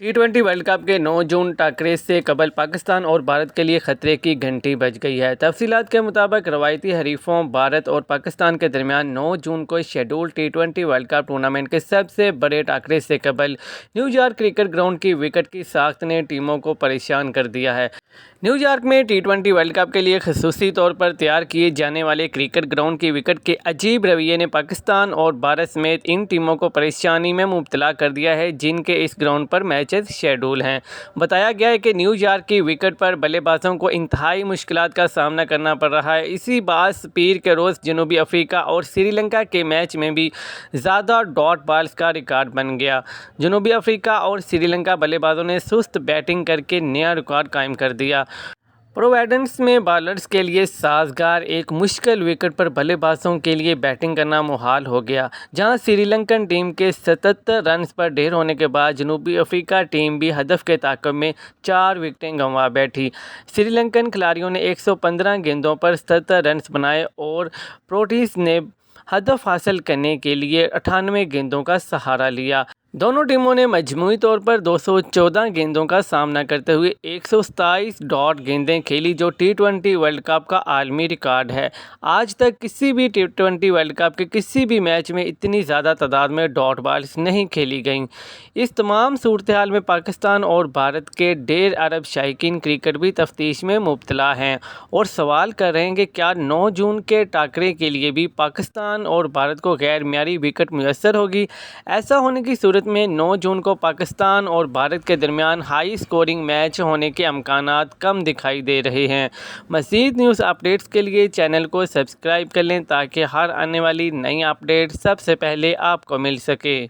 टी20 world cup के 9 जून टाकरे से कबल पाकिस्तान और भारत के लिए खतरे की घंटी बज गई है। तफसीलात के मुताबिक रवायती हरीफों भारत और पाकिस्तान के दरमियान 9 जून को शेड्यूल टी20 वर्ल्ड कप टूर्नामेंट के सबसे बड़े टाकरे से कबल न्यूयॉर्क क्रिकेट ग्राउंड की विकेट की साख्त ने टीमों को परेशान कर दिया है। न्यूयॉर्क में टी20 वर्ल्ड कप के लिए खसूसी तौर पर तैयार किए जाने वाले क्रिकेट ग्राउंड की विकेट के अजीब रवैये ने पाकिस्तान और भारत समेत इन टीमों को परेशानी में मुब्तला कर दिया है जिनके इस ग्राउंड पर मैचेस शेड्यूल हैं। बताया गया है कि न्यूयॉर्क की विकेट पर बल्लेबाजों को इंतहाई मुश्किलात का सामना करना पड़ रहा है। इसी बात पीर के रोज़ जनूबी अफ्रीका और श्रीलंका के मैच में भी ज़्यादा डॉट बॉल्स का रिकॉर्ड बन गया। जनूबी अफ्रीका और श्रीलंका बल्लेबाजों ने सुस्त बैटिंग करके नया रिकॉर्ड कायम कर दिया। प्रोविडेंस में बॉलर्स के लिए साजगार एक मुश्किल विकेट पर बल्लेबाजों के लिए बैटिंग करना मुहाल हो गया। जहां श्रीलंकन टीम के 77 रन्स पर ढेर होने के बाद जनूबी अफ्रीका टीम भी हदफ के ताक़ब में 4 विकेटें गंवा बैठी। श्रीलंकन खिलाड़ियों ने 115 गेंदों पर 77 रन्स बनाए और प्रोटीज ने हदफ हासिल करने के लिए 98 गेंदों का सहारा लिया। दोनों टीमों ने मजमूई तौर पर 214 गेंदों का सामना करते हुए 127 डॉट गेंदें खेली, जो टी20 वर्ल्ड कप का आलमी रिकॉर्ड है। आज तक किसी भी टी20 वर्ल्ड कप के किसी भी मैच में इतनी ज़्यादा तादाद में डॉट बॉल्स नहीं खेली गईं। इस तमाम सूरत हाल में पाकिस्तान और भारत के ढेर अरब शायकीन क्रिकेट भी तफ्तीश में मुब्तला हैं और सवाल कर रहे हैं कि क्या 9 जून के टाकरे के लिए भी पाकिस्तान और भारत को गैर मियारी विकेट मुयस्सर होगी। ऐसा होने की सूरत में 9 जून को पाकिस्तान और भारत के दरमियान हाई स्कोरिंग मैच होने के अमकानात कम दिखाई दे रहे हैं। मज़ीद न्यूज़ अपडेट्स के लिए चैनल को सब्सक्राइब कर लें ताकि हर आने वाली नई अपडेट सबसे पहले आपको मिल सके।